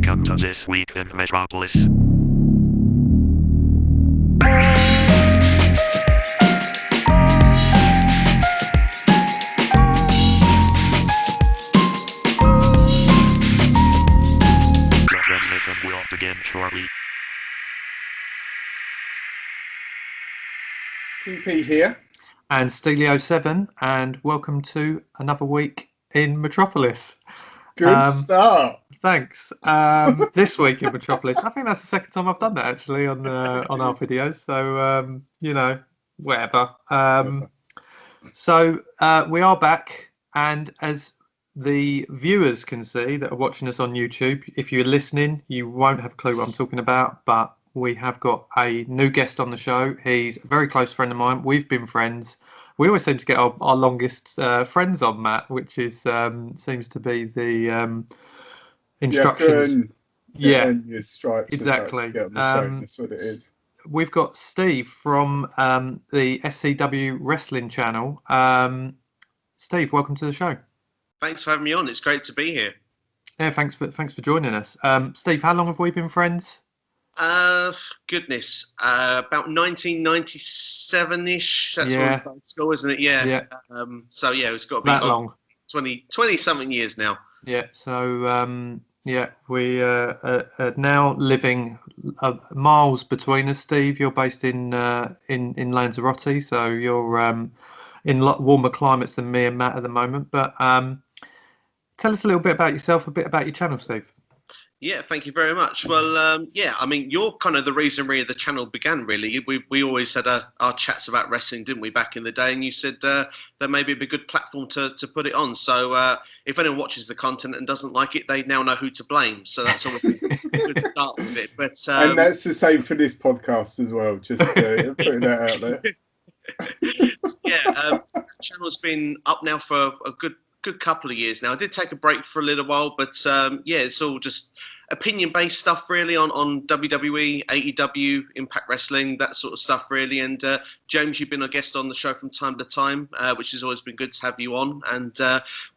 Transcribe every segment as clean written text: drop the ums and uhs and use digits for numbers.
Welcome to This Week in Metropolis. The transmission will begin shortly. PP here. And Stelio7, and welcome to another week in Metropolis. Good start. Thanks. This week in Metropolis. I think that's the second time I've done that actually on our videos. So whatever. So we are back, and as the viewers can see that are watching us on YouTube, if you're listening, you won't have a clue what I'm talking about, but we have got a new guest on the show. He's a very close friend of mine. We've been friends. We always seem to get our longest friends on, Matt, which is seems to be the instructions. Earn your stripes exactly. To get on the show. That's what it is. We've got Steve from the SCW Wrestling Channel. Steve, welcome to the show. Thanks for having me on. It's great to be here. Yeah, thanks for joining us. Steve, how long have we been friends? Goodness, about 1997-ish. That's when we started school, isn't it? Yeah. So yeah, it's got to be that long. 20 something years now. Yeah. So we are now living miles between us. Steve, you're based in Lanzarote, so you're in warmer climates than me and Matt at the moment. But tell us a little bit about yourself, a bit about your channel, Steve. Yeah, thank you very much. Well, I mean, you're kind of the reason really the channel began, really. We always had our chats about wrestling, didn't we, back in the day? And you said that maybe it'd be a good platform to put it on. So if anyone watches the content and doesn't like it, they now know who to blame. So that's always a good start with it. But and that's the same for this podcast as well, just putting that out there. The channel's been up now for a good couple of years now. I did take a break for a little while, but it's all just opinion-based stuff really on WWE, AEW, Impact Wrestling, that sort of stuff really. And James, you've been a guest on the show from time to time, which has always been good to have you on. And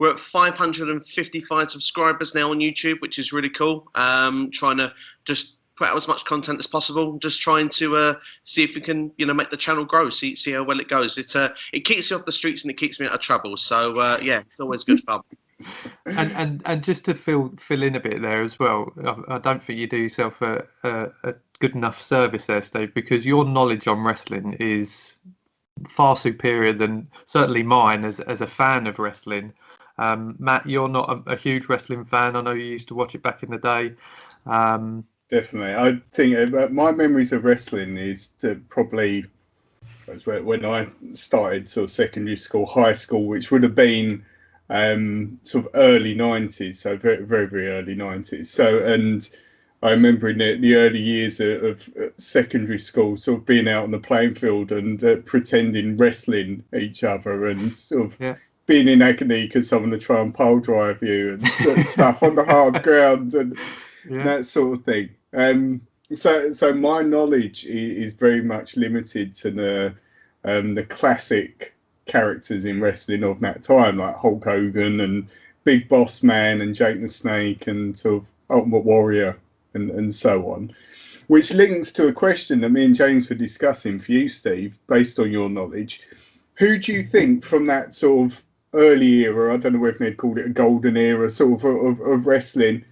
we're at 555 subscribers now on YouTube, which is really cool. Trying to just put out as much content as possible, just trying to see if we can, make the channel grow, see how well it goes. It keeps me off the streets and it keeps me out of trouble. So it's always good fun. And just to fill in a bit there as well, I don't think you do yourself a good enough service there, Steve, because your knowledge on wrestling is far superior than certainly mine as a fan of wrestling. Matt, you're not a huge wrestling fan. I know you used to watch it back in the day. Definitely. I think my memories of wrestling is probably when I started sort of secondary school, high school, which would have been sort of early 90s, so very, very, very early 90s. So, and I remember in the early years of secondary school, sort of being out on the playing field and pretending wrestling each other and sort of being in agony because someone would try and pole drive you and stuff on the hard ground and that sort of thing. So my knowledge is very much limited to the classic characters in wrestling of that time, like Hulk Hogan and Big Boss Man and Jake the Snake and sort of Ultimate Warrior and so on, which links to a question that me and James were discussing for you, Steve, based on your knowledge. Who do you think from that sort of early era, I don't know whether they'd called it a golden era sort of wrestling,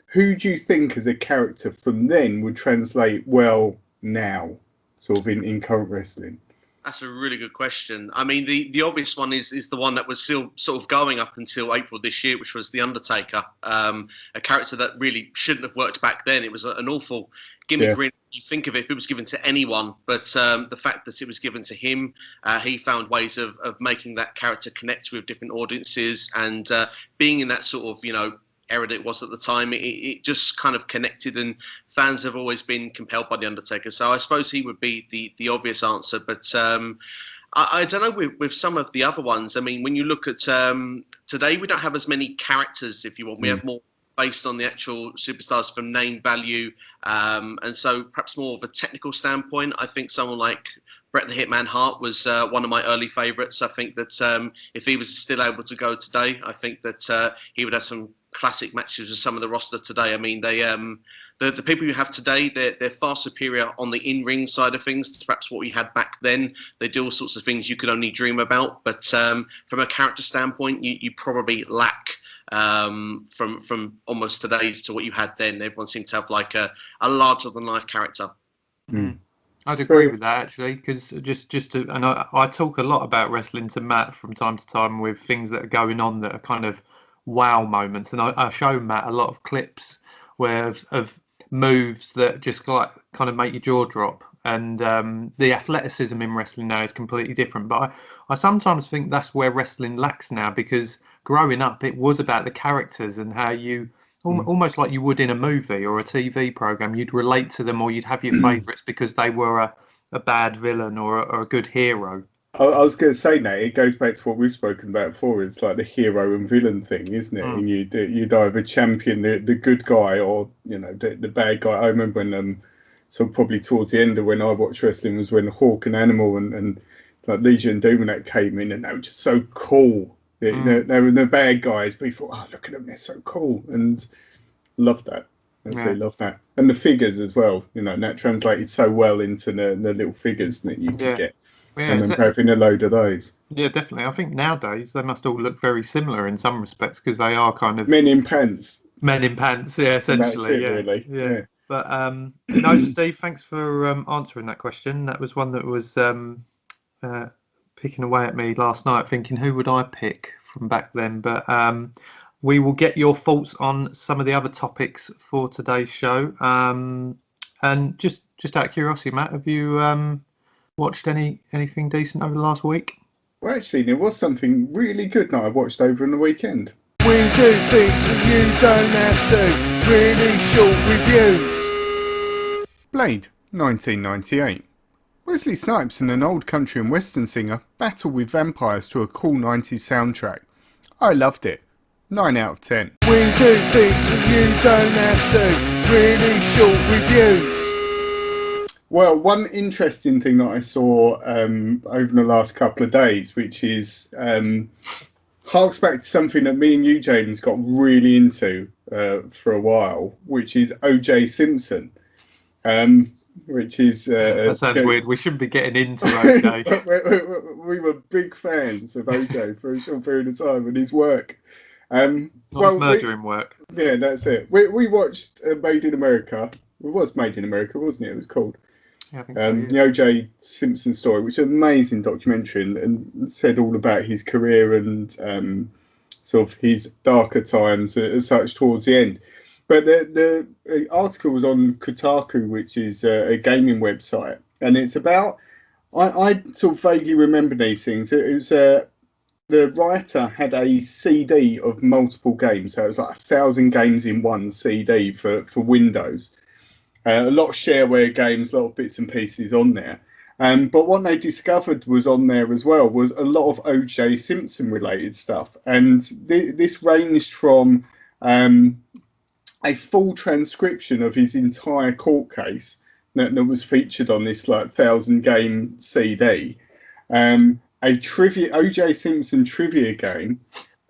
who do you think as a character from then would translate well now, sort of in current wrestling? That's a really good question. I mean, the obvious one is the one that was still sort of going up until April this year, which was The Undertaker, a character that really shouldn't have worked back then. It was an awful gimmick, really. You think of it, if it was given to anyone, but the fact that it was given to him, he found ways of making that character connect with different audiences and being in that sort of, era that it was at the time, it just kind of connected, and fans have always been compelled by The Undertaker. So I suppose he would be the obvious answer. But I don't know with some of the other ones. I mean, when you look at today, we don't have as many characters, if you want. We have more based on the actual superstars from name value. And so perhaps more of a technical standpoint, I think someone like Bret the Hitman Hart was one of my early favourites. I think that if he was still able to go today, I think that he would have some classic matches with some of the roster today. I mean, the people you have today, they're far superior on the in-ring side of things to perhaps what we had back then. They do all sorts of things you could only dream about. But from a character standpoint, you probably lack from almost today's to what you had then. Everyone seemed to have like a larger-than-life character. Mm. I'd agree with that, actually, because I talk a lot about wrestling to Matt from time to time with things that are going on that are kind of wow moments, and I show Matt a lot of clips of moves that just like kind of make your jaw drop, and the athleticism in wrestling now is completely different. But I sometimes think that's where wrestling lacks now, because growing up it was about the characters and how you almost like you would in a movie or a TV program, you'd relate to them, or you'd have your favourites because they were a bad villain or a good hero. I was going to say, Nate, it goes back to what we've spoken about before. It's like the hero and villain thing, isn't it? And you'd either champion the good guy or, you know, the bad guy. I remember when so probably towards the end of when I watched wrestling was when Hawk and Animal and like Legion and Doom and that came in, and they were just so cool. They were the bad guys, but you thought, oh, look at them, they're so cool, and loved that. Absolutely love that. And the figures as well, you know, and that translated so well into the little figures that you could get. Yeah, and then having a load of those. Yeah, definitely. I think nowadays they must all look very similar in some respects, because they are kind of men in pants. Men in pants, yeah, essentially. Really. Yeah. But no, Steve, thanks for answering that question. That was one that was picking away at me last night, thinking who would I pick from back then. But we will get your thoughts on some of the other topics for today's show. And just out of curiosity, Matt, have you watched anything decent over the last week? Well, actually, there was something really good that I watched over on the weekend. We do things that you don't have to. Really short reviews. Blade, 1998. Wesley Snipes and an old country and western singer battle with vampires to a cool 90s soundtrack. I loved it. 9 out of 10. We do things that you don't have to. Really short reviews. Well, one interesting thing that I saw over the last couple of days, which is harks back to something that me and you, James, got really into for a while, which is O.J. Simpson, which is... that sounds weird. We shouldn't be getting into O.J. we were big fans of O.J. for a short period of time and his work. Murdering work. Yeah, that's it. We watched Made in America. It was Made in America, wasn't it? It was called. Yeah, I think so, yeah. The O.J. Simpson story, which is an amazing documentary and said all about his career and sort of his darker times as such towards the end. But the article was on Kotaku, which is a gaming website, and it's about, I sort of vaguely remember these things. It was the writer had a CD of multiple games, so it was like 1,000 games in one CD for Windows. A lot of shareware games, a lot of bits and pieces on there. But what they discovered was on there as well was a lot of O.J. Simpson related stuff. And this ranged from a full transcription of his entire court case that was featured on this like 1,000 game CD, a trivia O.J. Simpson trivia game.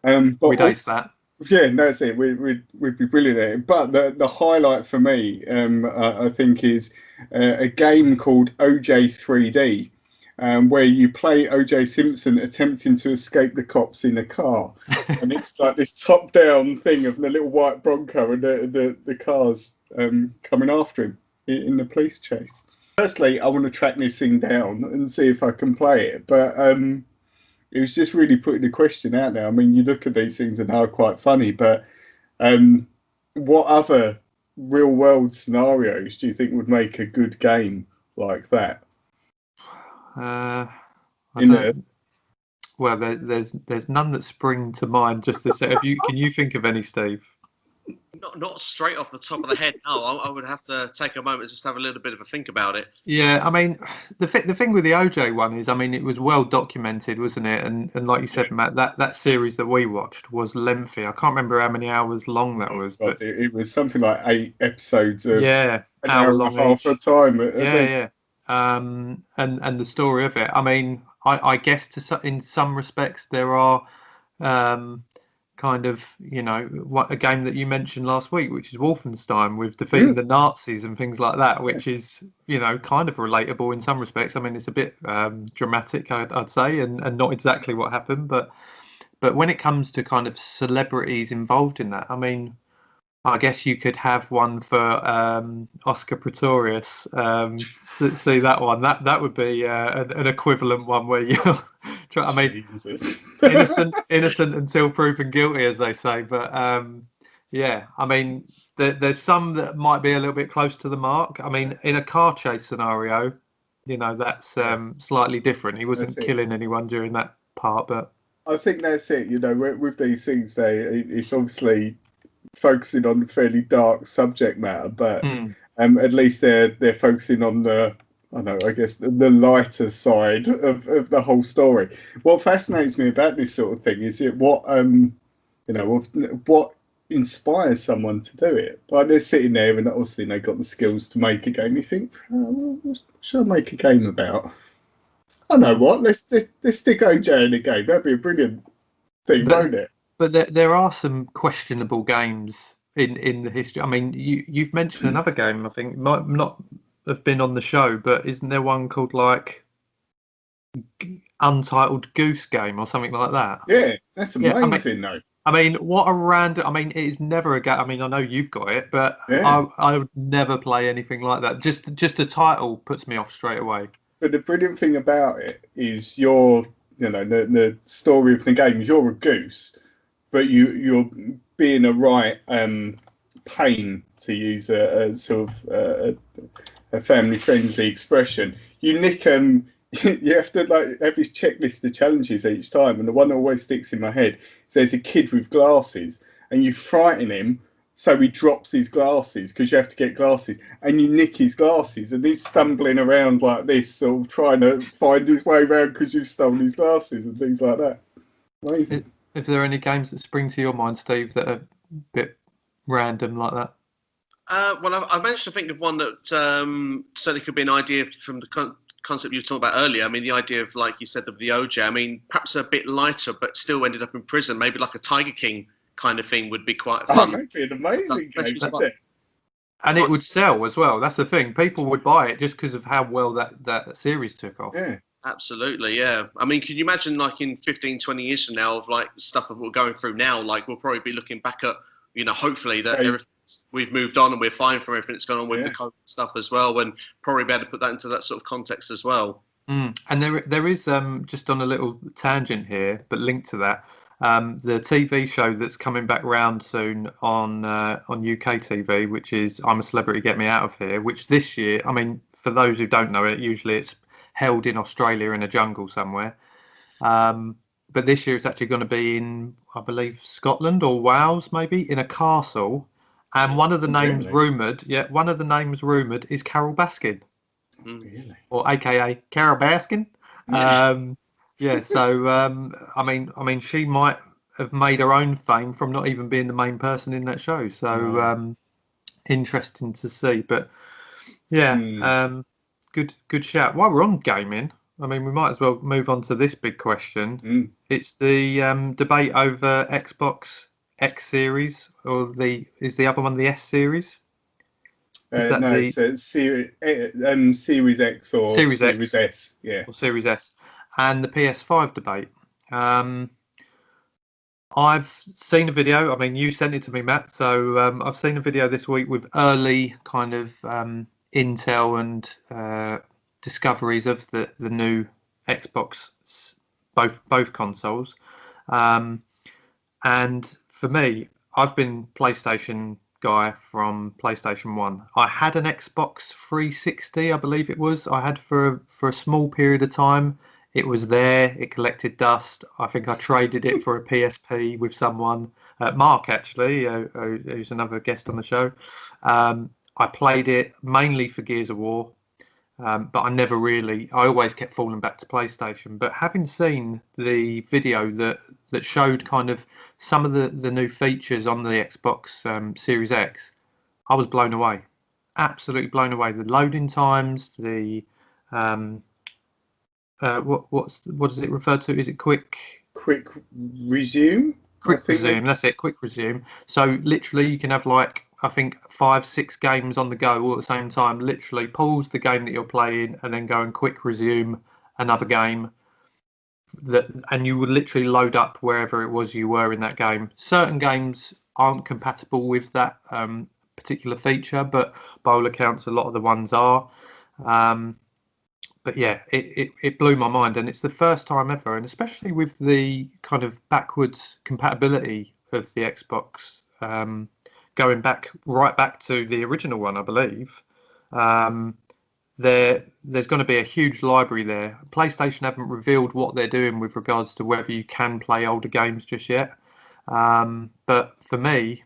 But we'd ace that. Yeah, that's it. We'd be brilliant at it. But the highlight for me, I think, is a game called OJ 3D, where you play OJ Simpson attempting to escape the cops in a car, and it's like this top-down thing of the little white Bronco and the cars coming after him in the police chase. Firstly, I want to track this thing down and see if I can play it, but it was just really putting the question out there. I mean, you look at these things and they're quite funny, but what other real-world scenarios do you think would make a good game like that? Well, there's none that spring to mind. Just to say, can you think of any, Steve? Not straight off the top of the head. No, I would have to take a moment just to have a little bit of a think about it. Yeah, I mean, the thing with the OJ one is, I mean, it was well documented, wasn't it? And like you said, Matt, that series that we watched was lengthy. I can't remember how many hours long that was, but it was something like 8 episodes of an hour long, half the time. And the story of it. I mean, I guess in some respects there are kind kind of, a game that you mentioned last week, which is Wolfenstein, with defeating the Nazis and things like that, which is, kind of relatable in some respects. I mean, it's a bit dramatic, I'd say, and not exactly what happened, but when it comes to kind of celebrities involved in that, I mean, I guess you could have one for Oscar Pretorius. See that one? That would be an equivalent one where you. I mean, innocent until proven guilty, as they say. But yeah, I mean, there's some that might be a little bit close to the mark. I mean, in a car chase scenario, that's slightly different. He wasn't killing anyone during that part, but I think that's it. With these things, it's obviously focusing on fairly dark subject matter, but at least they're focusing on the lighter side of the whole story. What fascinates me about this sort of thing is what inspires someone to do it. Like, they're sitting there and obviously they've got the skills to make a game. You think, what should I make a game about? I know what. Let's stick OJ in a game. That'd be a brilliant thing, won't it? But there are some questionable games in the history. I mean, you've mentioned another game. I think might not have been on the show, but isn't there one called like Untitled Goose Game or something like that? Yeah, that's amazing, though. I mean, what a random. I mean, it is never a game. I mean, I know you've got it, but I would never play anything like that. Just the title puts me off straight away. But the brilliant thing about it is the story of the game is you're a goose, but you're being a right pain, to use a sort of a family-friendly expression. You nick you have to have this checklist of challenges each time, and the one that always sticks in my head is there's a kid with glasses, and you frighten him so he drops his glasses because you have to get glasses, and you nick his glasses, and he's stumbling around like this, sort of trying to find his way around because you've stolen his glasses and things like that. Amazing. If there are any games that spring to your mind, Steve, that are a bit random like that? Well, I managed to think of one that certainly could be an idea from the concept you were talking about earlier. I mean, the idea of, like you said, of the OJ. I mean, perhaps a bit lighter, but still ended up in prison. Maybe like a Tiger King kind of thing would be quite fun. That'd be an amazing game, wouldn't it? And it would sell as well. That's the thing. People would buy it just because of how well that series took off. Yeah. Absolutely, yeah. I mean, can you imagine, like, in 15, 20 years from now, of like stuff that we're going through now? Like, we'll probably be looking back at, hopefully that we've moved on and we're fine for everything that's gone on with the COVID stuff as well, and probably be able to put that into that sort of context as well. And there is just on a little tangent here, but linked to that, the TV show that's coming back round soon on UK TV, which is I'm a Celebrity, Get Me Out of Here, which this year, I mean, for those who don't know it, usually it's held in Australia in a jungle somewhere. But this year it's actually going to be in, I believe, Scotland or Wales, maybe, in a castle. And one of the names rumoured, is Carol Baskin. Really? Or AKA Carol Baskin. So I mean, she might have made her own fame from not even being the main person in that show. So interesting to see. But good shout. While we're on gaming, I mean, we might as well move on to this big question. It's the debate over Xbox X Series, or is the other one the S Series? It's Series X or Series S. Yeah. Or Series S. And the PS5 debate. I've seen a video. I mean, you sent it to me, Matt. So I've seen a video this week with early kind of intel and discoveries of the new Xbox, both consoles. And for me, I've been PlayStation guy from PlayStation 1. I had an Xbox 360, I believe it was. I had for a small period of time. It was there. It collected dust. I think I traded it for a PSP with someone, Marc actually, who's another guest on the show. I played it mainly for Gears of War, but I always kept falling back to PlayStation. But having seen the video that showed kind of some of the new features on the Xbox Series X, I was blown away. Absolutely blown away. The loading times, the what does it refer to? Is it quick resume? Quick resume. That's it. Quick resume. So literally, you can have like I think 5-6 games on the go all at the same time. Literally, pause the game that you're playing and then go and quick resume another game. And you would literally load up wherever it was you were in that game. Certain games aren't compatible with that particular feature, but by all accounts, a lot of the ones are. But yeah, it blew my mind, and it's the first time ever, and especially with the kind of backwards compatibility of the Xbox, going right back to the original one, I believe. There's going to be a huge library there. PlayStation haven't revealed what they're doing with regards to whether you can play older games just yet. But for me,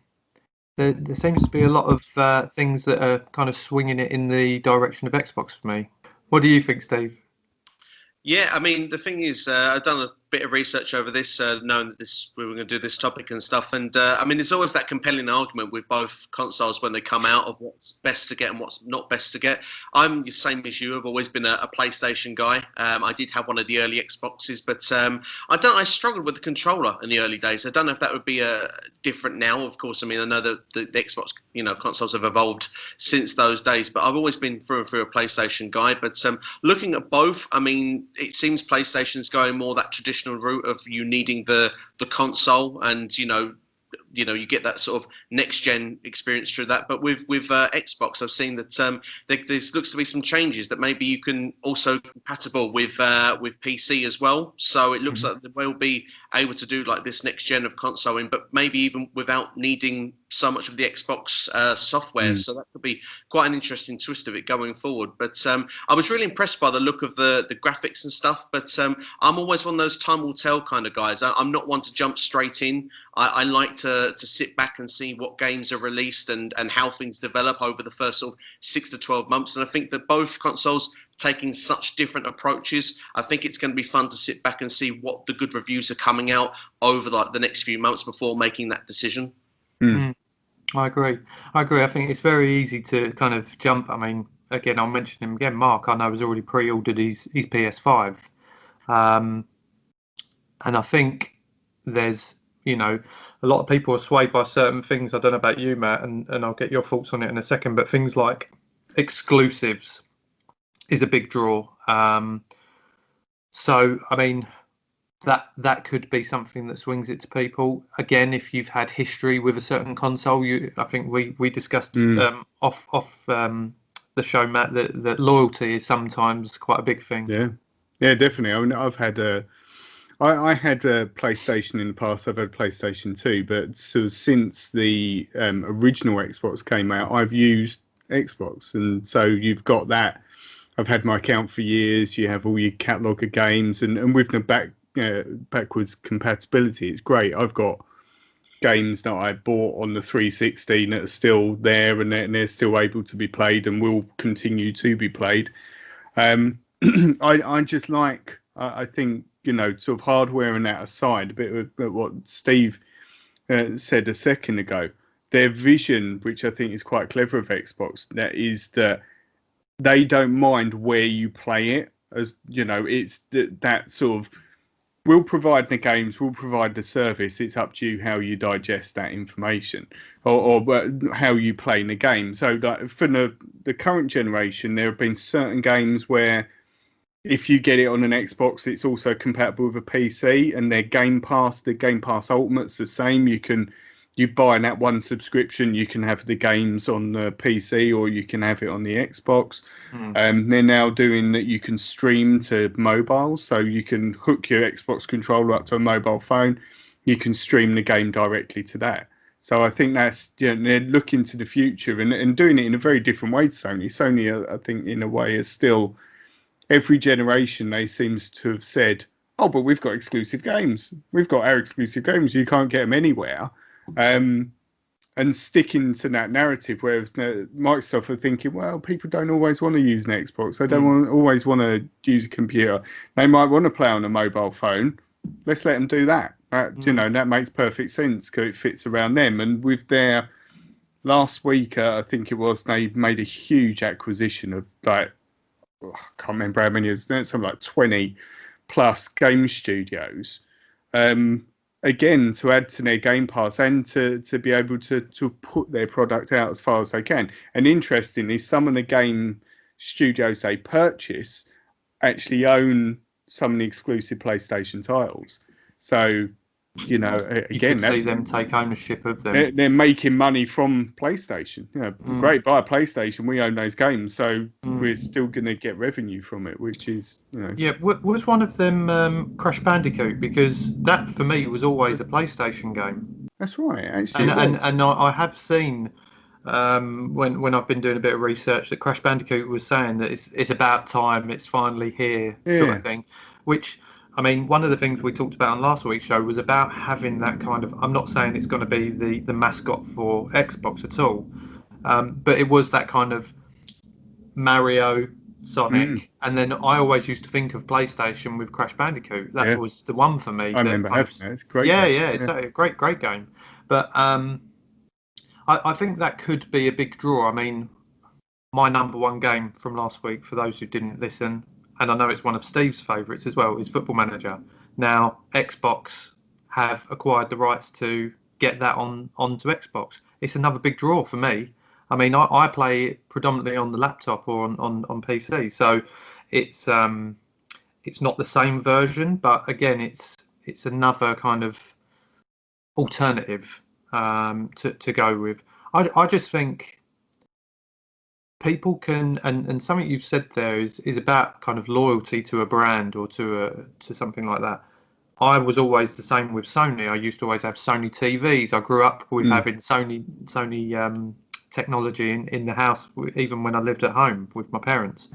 there seems to be a lot of things that are kind of swinging it in the direction of Xbox for me. What do you think, Steve? Yeah, I mean, the thing is, I've done a bit of research over this, knowing that we were going to do this topic and stuff. And I mean, there's always that compelling argument with both consoles when they come out of what's best to get and what's not best to get. I'm the same as you. I've always been a PlayStation guy. I did have one of the early Xboxes, but I struggled with the controller in the early days. I don't know if that would be different now. Of course, I mean, I know that the Xbox, consoles have evolved since those days, but I've always been through and through a PlayStation guy. But looking at both, I mean, it seems PlayStation's going more that traditional route of you needing the console, and you get that sort of next gen experience through that. But with Xbox, I've seen that there looks to be some changes that maybe you can also compatible with PC as well. So it looks like they will be able to do like this next gen of consoling, but maybe even without needing so much of the Xbox software. So that could be quite an interesting twist of it going forward. But I was really impressed by the look of the graphics and stuff. But I'm always one of those time will tell kind of guys. I'm not one to jump straight in. I like to sit back and see what games are released and how things develop over the first sort of 6 to 12 months. And I think that both consoles taking such different approaches, I think it's going to be fun to sit back and see what the good reviews are coming out over like the next few months before making that decision. I agree. I think it's very easy to kind of jump. I mean, again, I'll mention him again. Marc, I know, has already pre-ordered his PS5. And I think there's, a lot of people are swayed by certain things. I don't know about you, Matt, and I'll get your thoughts on it in a second, but things like exclusives is a big draw. So, I mean, that could be something that swings it to people. Again, if you've had history with a certain console, I think we discussed off the show, Matt, that loyalty is sometimes quite a big thing. Yeah, definitely. I mean, I had a PlayStation in the past. I've had PlayStation 2, but since the original Xbox came out, I've used Xbox, and so you've got that. I've had my account for years. You have all your catalogue of games, and with the backwards compatibility, it's great. I've got games that I bought on the 360 that are still there, and they're still able to be played and will continue to be played. I just like, I think, sort of hardware and that aside, a bit of what Steve said a second ago, their vision, which I think is quite clever of Xbox, that is that they don't mind where you play it. As it's that sort of, we'll provide the games, we'll provide the service. It's up to you how you digest that information or how you play in the game. So like, for the current generation, there have been certain games where if you get it on an Xbox, it's also compatible with a PC, and their Game Pass, the Game Pass Ultimate's the same. You buy that one subscription, you can have the games on the PC or you can have it on the Xbox. They're now doing that you can stream to mobile, so you can hook your Xbox controller up to a mobile phone. You can stream the game directly to that. So I think that's, they're looking to the future and doing it in a very different way to Sony. Sony, I think, in a way, is still, every generation they seems to have said, oh, but we've got exclusive games. We've got our exclusive games. You can't get them anywhere. And sticking to that narrative, whereas Microsoft are thinking, well, people don't always want to use an Xbox. They don't always want to use a computer. They might want to play on a mobile phone. Let's let them do that. That makes perfect sense because it fits around them. And with their last week, I think it was, they made a huge acquisition of I can't remember how many, something like 20 plus game studios. And again, to add to their Game Pass and to be able to put their product out as far as they can. And interestingly, some of the game studios they purchase actually own some of the exclusive PlayStation titles. So, you know, again, you could see them take ownership of them. They're making money from PlayStation. You know, great, buy a PlayStation, we own those games, so we're still going to get revenue from it, which is, you know. Yeah, was one of them Crash Bandicoot? Because that for me was always a PlayStation game. That's right, actually. And I have seen when I've been doing a bit of research that Crash Bandicoot was saying that it's about time, it's finally here, sort of thing. Which, I mean, one of the things we talked about on last week's show was about having that kind of, I'm not saying it's going to be the mascot for Xbox at all, but it was that kind of Mario, Sonic, and then I always used to think of PlayStation with Crash Bandicoot. That was the one for me. I remember having it. It's great. It's a great game. But I think that could be a big draw. I mean, my number one game from last week, for those who didn't listen, and I know it's one of Steve's favourites as well, is Football Manager. Now, Xbox have acquired the rights to get that onto Xbox. It's another big draw for me. I mean, I play it predominantly on the laptop or on PC, so it's not the same version, but again, it's another kind of alternative to go with. I just think people can, and something you've said there is about kind of loyalty to a brand or to something like that. I was always the same with Sony. I used to always have Sony TVs. I grew up with having Sony technology in the house, even when I lived at home with my parents.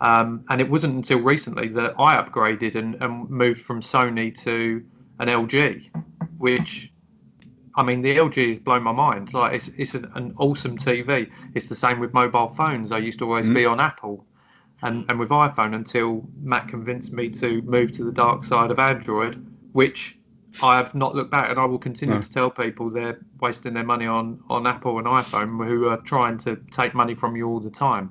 And it wasn't until recently that I upgraded and moved from Sony to an LG, which, I mean, the LG has blown my mind. Like, it's an awesome TV. It's the same with mobile phones. I used to always be on Apple and with iPhone until Matt convinced me to move to the dark side of Android, which I have not looked back, and I will continue to tell people they're wasting their money on Apple and iPhone, who are trying to take money from you all the time.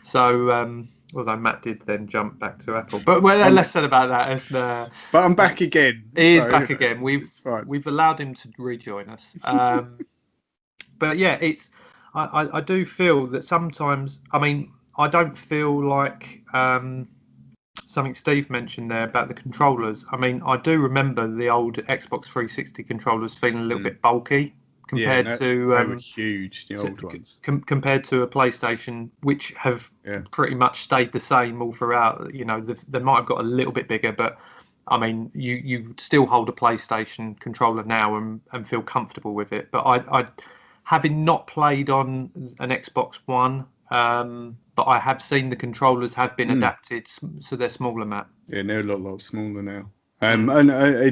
So, although Matt did then jump back to Apple, but less said about that. But I'm back again. He is back again. We've allowed him to rejoin us. But yeah, I do feel that sometimes. I mean, I don't feel like. Something Steve mentioned there about the controllers. I mean, I do remember the old Xbox 360 controllers feeling a little bit bulky compared to they were huge, the old ones. Compared to a PlayStation, which have pretty much stayed the same all throughout. You know, they might have got a little bit bigger, but I mean, you still hold a PlayStation controller now and feel comfortable with it. But I having not played on an Xbox One. But I have seen the controllers have been adapted, so they're smaller, Matt. Yeah, they're a lot smaller now. And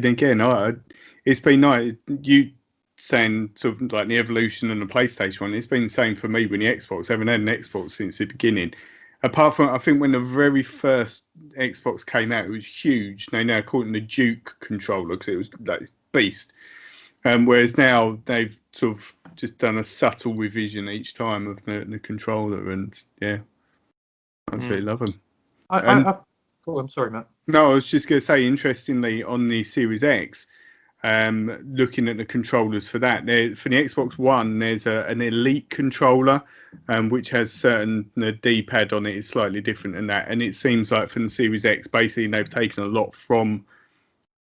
again, it's been nice. You saying sort of like the evolution and the PlayStation one. It's been the same for me with the Xbox. I haven't had an Xbox since the beginning. Apart from, I think when the very first Xbox came out, it was huge. They now call it the Duke controller because it was like beast. Whereas now they've sort of just done a subtle revision each time of the controller, and I absolutely love them. I'm sorry, Matt. No, I was just going to say, interestingly, on the Series X, looking at the controllers for that, for the Xbox One, there's an Elite controller, which has the D-pad on it is slightly different than that, and it seems like for the Series X, basically they've taken a lot from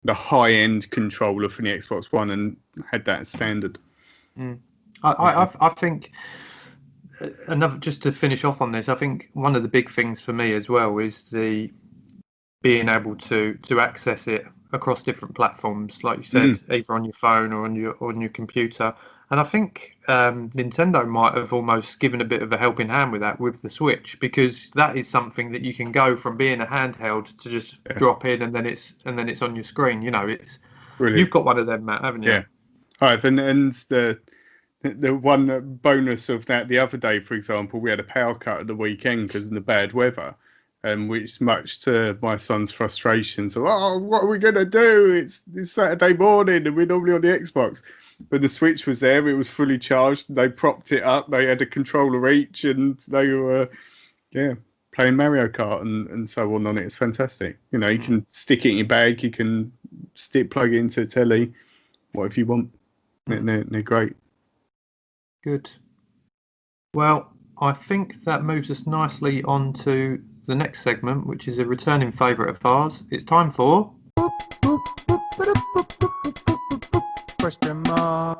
the high-end controller for the Xbox One and had that as standard. I think another, just to finish off on this, I think one of the big things for me as well is the being able to access it across different platforms, like you said, either on your phone or on your computer. And I think Nintendo might have almost given a bit of a helping hand with that with the Switch, because that is something that you can go from being a handheld to just drop in and then it's on your screen. You know, it's brilliant. You've got one of them, Matt, haven't you? Yeah, I've, and the one bonus of that the other day, for example, we had a power cut at the weekend because of the bad weather, which much to my son's frustration. So, what are we gonna do? It's Saturday morning and we're normally on the Xbox. But the Switch was there, it was fully charged, they propped it up, they had a controller each, and they were, playing Mario Kart and so on it. It's fantastic. You know, you can stick it in your bag, you can plug it into the telly, whatever you want. They're great. Good. Well, I think that moves us nicely on to the next segment, which is a returning favourite of ours. It's time for... Question mark.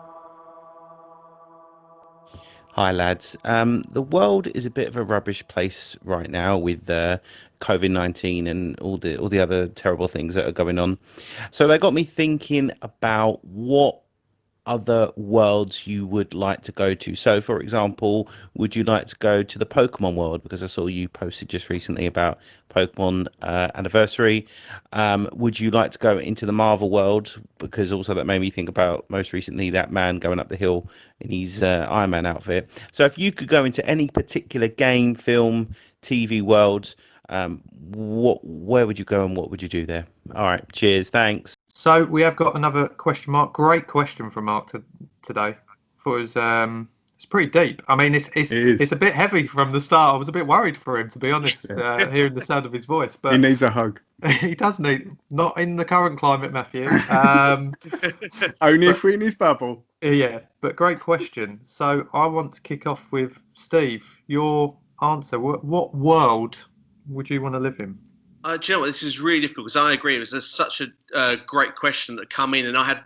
Hi lads. The world is a bit of a rubbish place right now with COVID-19 and all the other terrible things that are going on. So that got me thinking about what other worlds you would like to go to. So, for example, would you like to go to the Pokemon world? Because I saw you posted just recently about Pokemon anniversary. Would you like to go into the Marvel world? Because also that made me think about most recently that man going up the hill in his Iron Man outfit. So, if you could go into any particular game, film, TV world, where would you go and what would you do there? All right, cheers, thanks. So we have got another question mark. Great question from Mark today. For us, it's pretty deep. I mean, it's a bit heavy from the start. I was a bit worried for him, to be honest, hearing the sound of his voice. But He needs a hug. he does need, not in the current climate, Matthew. Only if we're in his bubble. Yeah, but great question. So I want to kick off with Steve. Your answer. What world would you want to live in? Do you know what? This is really difficult because I agree. It was such a great question that come in, and I had,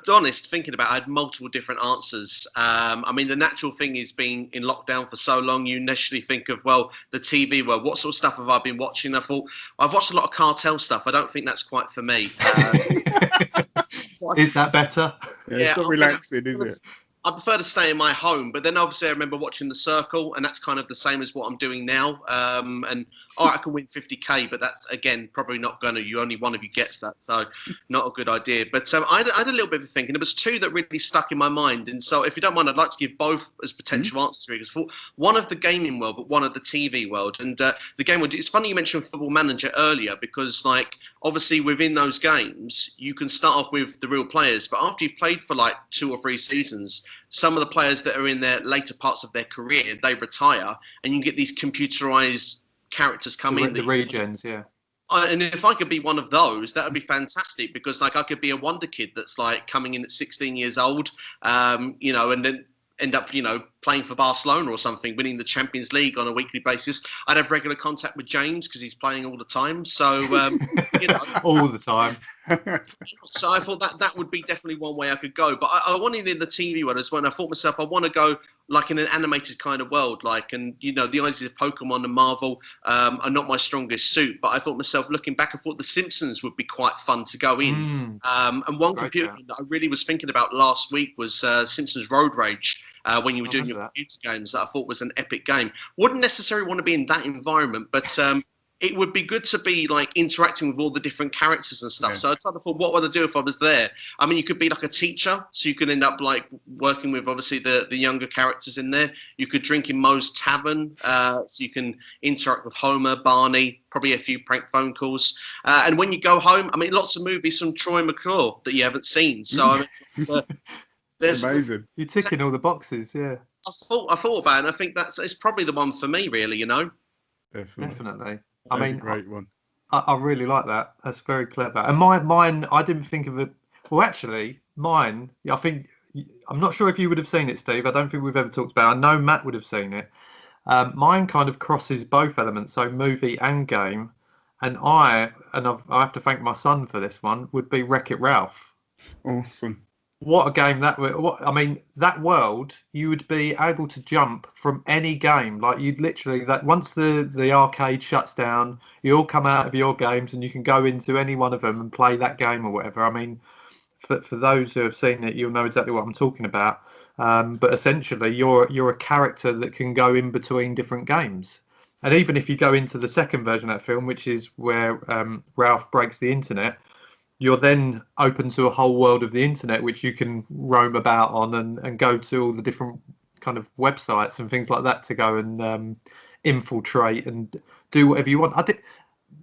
honest, thinking about it, I had multiple different answers. I mean, the natural thing is being in lockdown for so long, you initially think of, well, the TV world. What sort of stuff have I been watching? I thought, I've watched a lot of cartel stuff. I don't think that's quite for me. Is that better? Yeah, it's not relaxing, is it? I prefer to stay in my home, but then obviously I remember watching The Circle, and that's kind of the same as what I'm doing now. And I can win 50k, but that's again probably not going to. You only one of you gets that, so not a good idea. But I had a little bit of thinking. There was two that really stuck in my mind, and so if you don't mind, I'd like to give both as potential answers. Because for one of the gaming world, but one of the TV world, and the game world. It's funny you mentioned Football Manager earlier because like obviously within those games you can start off with the real players, but after you've played for like 2 or 3 seasons, some of the players that are in their later parts of their career, they retire, and you get these computerized characters come in. The regens, yeah. And if I could be one of those, that would be fantastic because like I could be a wonder kid that's like coming in at 16 years old, you know, and then end up, you know, playing for Barcelona or something, winning the Champions League on a weekly basis. I'd have regular contact with James because he's playing all the time. So, you know, all the time. So I thought that would be definitely one way I could go. But I wanted in the TV world as well. And I thought myself, I want to go like in an animated kind of world, like, and you know, the ideas of Pokemon and Marvel are not my strongest suit. But I thought myself, looking back, I thought The Simpsons would be quite fun to go in. And one computer game that I really was thinking about last week was Simpsons Road Rage. When you were doing your computer games, that I thought was an epic game. Wouldn't necessarily want to be in that environment, but it would be good to be like interacting with all the different characters and stuff. Yeah. So I tried to thought, what would I do if I was there? I mean, you could be like a teacher, so you could end up like working with obviously the younger characters in there. You could drink in Moe's Tavern, so you can interact with Homer, Barney, probably a few prank phone calls. And when you go home, I mean, lots of movies from Troy McClure that you haven't seen. So I mean, there's amazing. You're ticking all the boxes, yeah. I thought about it, and I think it's probably the one for me, really. You know, definitely. I mean, great one. I really like that. That's very clever. And mine, I didn't think of it. Well, actually, mine. I think I'm not sure if you would have seen it, Steve. I don't think we've ever talked about it. I know Matt would have seen it. Mine kind of crosses both elements, so movie and game. And I have to thank my son for this one. Would be Wreck-It Ralph. Awesome. What a game that would! I mean, that world, you would be able to jump from any game. Like you'd literally that once the arcade shuts down, you all come out of your games and you can go into any one of them and play that game or whatever. I mean, for those who have seen it, you'll know exactly what I'm talking about. But essentially, you're a character that can go in between different games. And even if you go into the second version of that film, which is where Ralph breaks the internet, you're then open to a whole world of the internet, which you can roam about on and go to all the different kind of websites and things like that to go and infiltrate and do whatever you want.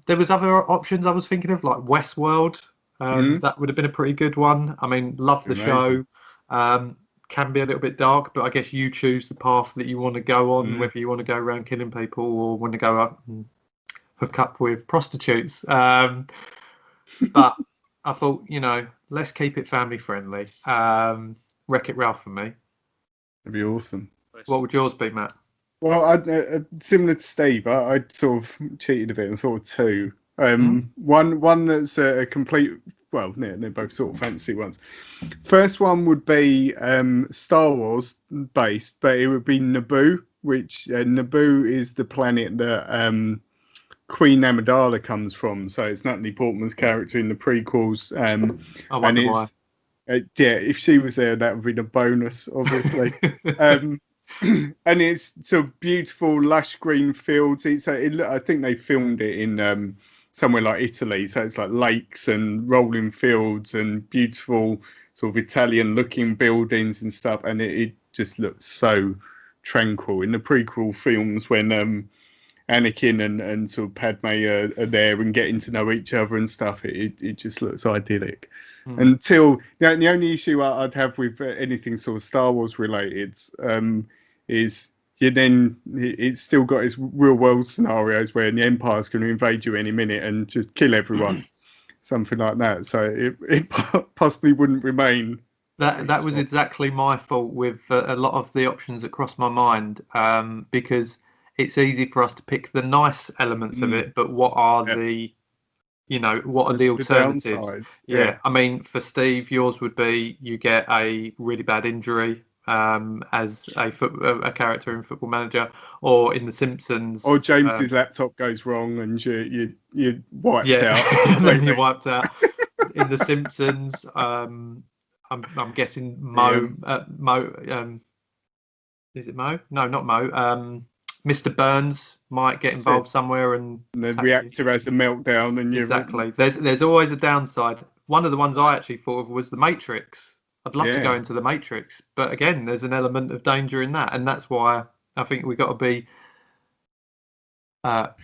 There was other options I was thinking of, like Westworld. That would have been a pretty good one. I mean, love the show. Can be a little bit dark, but I guess you choose the path that you want to go on, whether you want to go around killing people or want to go up and hook up with prostitutes. But I thought, you know, let's keep it family friendly. Wreck-It Ralph for me. That'd be awesome. What would yours be, Matt? Well, similar to Steve, I'd sort of cheated a bit and thought of two. One that's a complete. Well, they're both sort of fantasy ones. First one would be Star Wars based, but it would be Naboo, which Naboo is the planet that Queen Amidala comes from. So it's Natalie Portman's character in the prequels. I wonder why. Yeah, if she was there, that would be the bonus, obviously. And it's sort of beautiful, lush green fields. I think they filmed it in somewhere like Italy, so it's like lakes and rolling fields and beautiful sort of Italian-looking buildings and stuff, and it just looks so tranquil. In the prequel films, when Anakin and sort of Padme are there and getting to know each other and stuff, it just looks idyllic. Until the only issue I'd have with anything sort of Star Wars related is it's still got its real world scenarios where the Empire's going to invade you any minute and just kill everyone, something like that. So it possibly wouldn't remain. That was exactly my fault with a lot of the options that crossed my mind, because it's easy for us to pick the nice elements of it, but what are the alternatives? Downsides. Yeah, I mean, for Steve, yours would be you get a really bad injury as a character in Football Manager, or in The Simpsons, or James's laptop goes wrong and you wiped out. And then you're wiped out. In The Simpsons, I'm guessing Mo. Is it Mo? No, not Mo. Mr. Burns might get involved somewhere, and the reactor has a meltdown, and exactly. There's always a downside. One of the ones I actually thought of was The Matrix. I'd love to go into The Matrix, but again, there's an element of danger in that, and that's why I think we've got to be have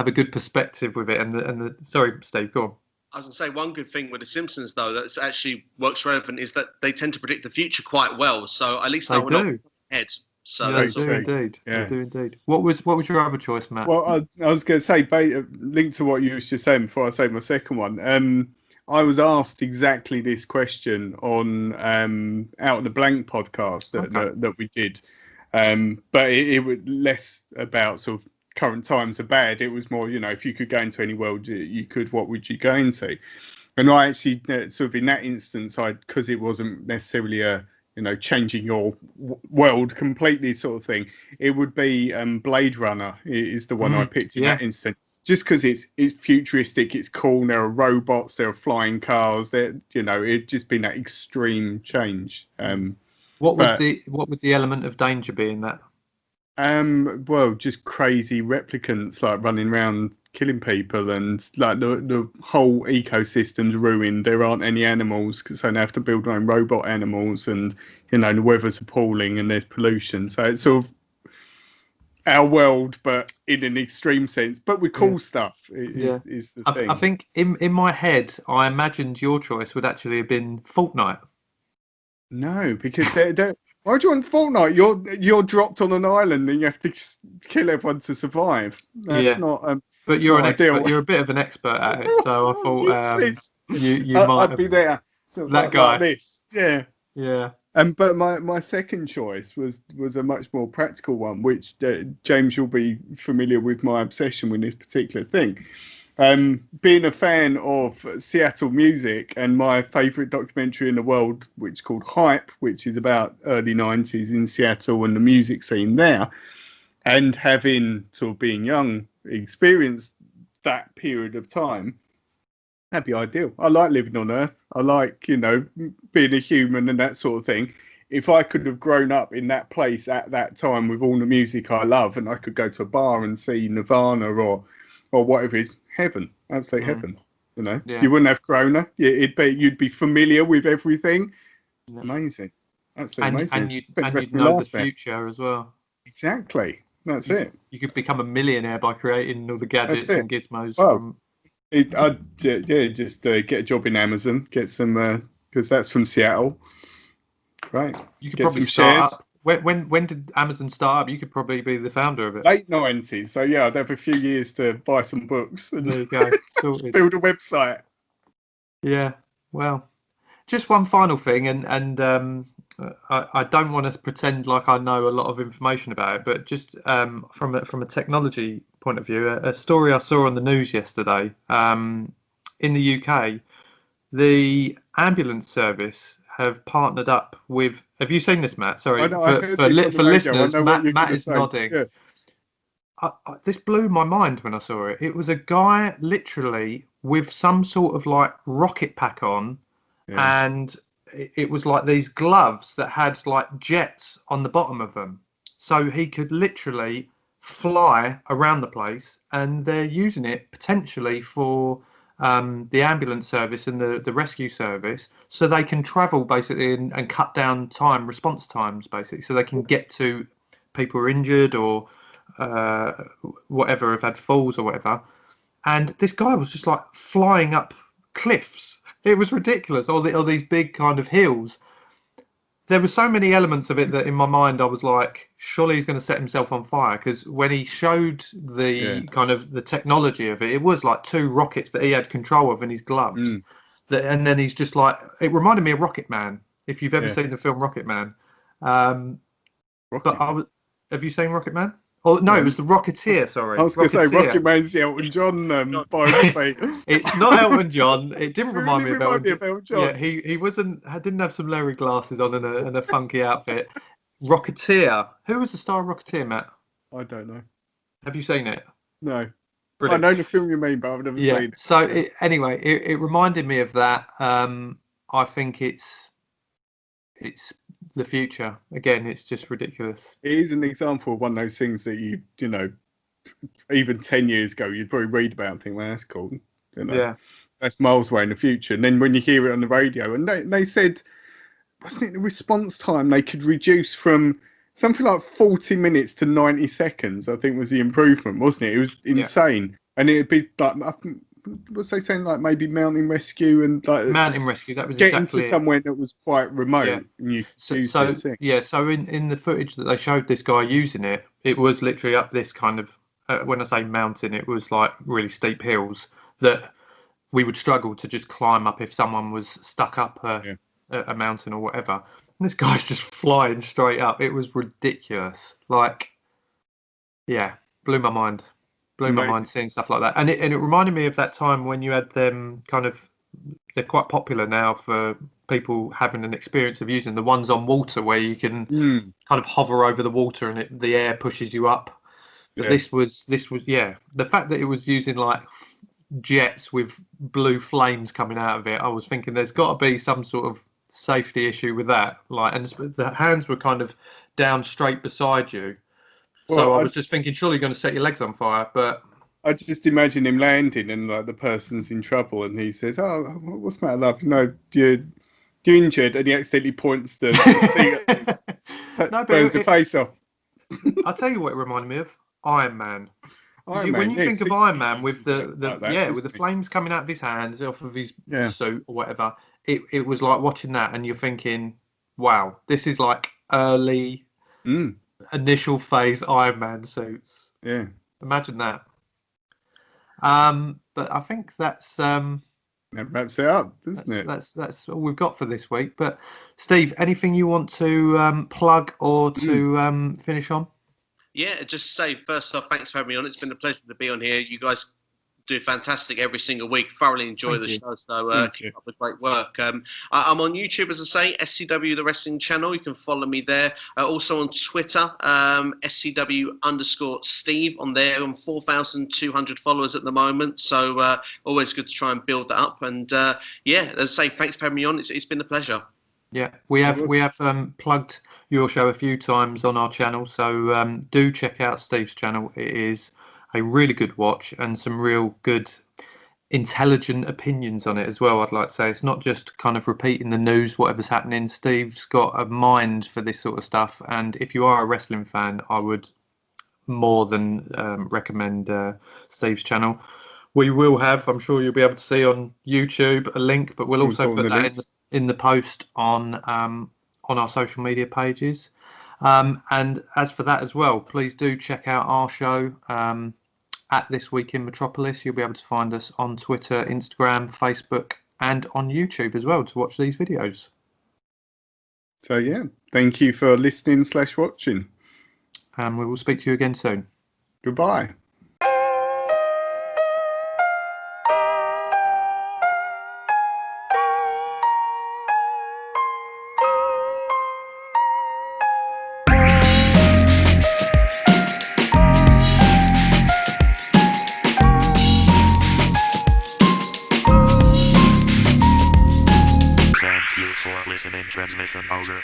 a good perspective with it. And sorry, Steve, go on. I was going to say, one good thing with The Simpsons, though, that actually works relevant, is that they tend to predict the future quite well. So at least they do. Ahead. So they do indeed. Yeah. They do indeed. What was your other choice, Matt? Well, I was going to say, linked to what you was just saying before I say my second one. I was asked exactly this question on Out of the Blank podcast that we did, but it was less about sort of current times are bad. It was more, if you could go into any world you could, what would you go into? And I actually sort of in that instance, because it wasn't necessarily a changing your world completely sort of thing, it would be Blade Runner is the one I picked in that instant. Just because it's futuristic, it's cool. There are robots, there are flying cars. It'd just been that extreme change. What would the element of danger be in that? Well, just crazy replicants like running around killing people, and like the whole ecosystem's ruined. There aren't any animals because they have to build their own robot animals, and the weather's appalling and there's pollution. So it's sort of our world, but in an extreme sense, but with cool stuff is the thing. I think in my head, I imagined your choice would actually have been Fortnite. No, because they're why do you want Fortnite? You're dropped on an island and you have to kill everyone to survive. That's not. But you're an expert. You're a bit of an expert at it, so I thought you might. I'd be there. So that guy. Like this. Yeah. Yeah. But my second choice was a much more practical one, which James, you'll be familiar with my obsession with this particular thing. Being a fan of Seattle music, and my favourite documentary in the world, which is called Hype, which is about early 90s in Seattle and the music scene there, and having sort of being young, experienced that period of time, that'd be ideal. I like living on Earth. I like, being a human and that sort of thing. If I could have grown up in that place at that time with all the music I love, and I could go to a bar and see Nirvana or whatever it is, heaven, absolute heaven. You wouldn't have Corona. You'd be familiar with everything. Yeah. Amazing, absolutely amazing. And you'd know the future as well. Exactly, that's it. You could become a millionaire by creating all the gadgets and gizmos. Well, just get a job in Amazon, get some because that's from Seattle. Right. You could probably start up. When did Amazon start up? You could probably be the founder of it. Late 90s. So yeah, I'd have a few years to buy some books and there you go. Sorted. Build a website. Yeah. Well, just one final thing, and I don't want to pretend like I know a lot of information about it, but just from a technology point of view, a story I saw on the news yesterday. In the UK, the ambulance service have partnered up with. Have you seen this, Matt? Sorry, I know, I heard this on the radio. listeners, I know what you're Matt gonna is say. nodding. Yeah. This blew my mind when I saw it. It was a guy literally with some sort of like rocket pack on, Yeah. and it was like these gloves that had like jets on the bottom of them, so he could literally fly around the place. And they're using it potentially for the ambulance service and the rescue service, so they can travel basically and cut down response times basically, so they can get to people who are injured or whatever, have had falls or whatever. And this guy was just like flying up cliffs. It was ridiculous. Or these big kind of hills. There were so many elements of it that in my mind I was like, surely he's going to set himself on fire, because when he showed the kind of the technology of it, it was like 2 rockets that he had control of in his gloves. And then he's just like, it reminded me of Rocket Man, if you've ever seen the film Rocket Man. Have you seen Rocket Man? Oh no, it was the Rocketeer. Sorry, I was going to say Rocket Man's the Elton John biography. It's not Elton John. It didn't remind me of Elton John. Yeah, he didn't have some Larry glasses on and a funky outfit. Rocketeer. Who was the star of Rocketeer, Matt? I don't know. Have you seen it? No. Brilliant. I know the film you mean, but I've never seen it. So it reminded me of that. I think it's the future. Again, it's just ridiculous. It is an example of one of those things that you know, even 10 years ago, you'd probably read about and think, well, that's cool. You know, Yeah. That's miles away in the future. And then when you hear it on the radio, and they said, wasn't it the response time they could reduce from something like 40 minutes to 90 seconds, I think was the improvement, wasn't it? It was insane. And it'd be like, was they saying like maybe mountain rescue and like mountain rescue? That was getting exactly to somewhere that was quite remote. And you So in the footage that they showed this guy using it, it was literally up this kind of when I say mountain, it was like really steep hills that we would struggle to just climb up if someone was stuck up a mountain or whatever. And this guy's just flying straight up. It was ridiculous. Like, yeah, blew my mind. Blew my mind seeing stuff like that. And it reminded me of that time when you had them kind of, they're quite popular now for people having an experience of using the ones on water where you can kind of hover over the water and the air pushes you up. But this was the fact that it was using like jets with blue flames coming out of it. I was thinking there's got to be some sort of safety issue with that. Like, and the hands were kind of down straight beside you. So I was just thinking, surely you're going to set your legs on fire. But I just imagine him landing and like the person's in trouble and he says, "Oh, what's the matter, love? You know, you're injured," and he accidentally points the thing, burns the face off. I'll tell you what it reminded me of: Iron Man. When you think of Iron Man with the flames coming out of his hands, off of his suit or whatever, it was like watching that, and you're thinking, wow, this is like early initial phase Iron Man suits. Yeah, imagine that. But I think that's that wraps it up, doesn't it? That's all we've got for this week. But Steve, anything you want to plug or to finish on? Yeah, just say first off, thanks for having me on. It's been a pleasure to be on here. You guys do fantastic every single week. Thoroughly enjoy the show, so keep up the great work. I'm on YouTube, as I say, SCW The Wrestling Channel. You can follow me there. Also on Twitter, SCW_Steve on there. I'm 4,200 followers at the moment, so always good to try and build that up. And as I say, thanks for having me on. It's been a pleasure. Yeah, we have plugged your show a few times on our channel, so do check out Steve's channel. It is a really good watch and some real good intelligent opinions on it as well. I'd like to say it's not just kind of repeating the news, whatever's happening. Steve's got a mind for this sort of stuff, and if you are a wrestling fan, I would more than recommend Steve's channel. We will have, I'm sure you'll be able to see on YouTube, a link, but we'll also put that in the post on our social media pages. And as for that as well, please do check out our show at This Week in Metropolis. You'll be able to find us on Twitter, Instagram, Facebook, and on YouTube as well to watch these videos. So yeah, thank you for listening/watching. And we will speak to you again soon. Goodbye. Thank you for listening. Transmission over.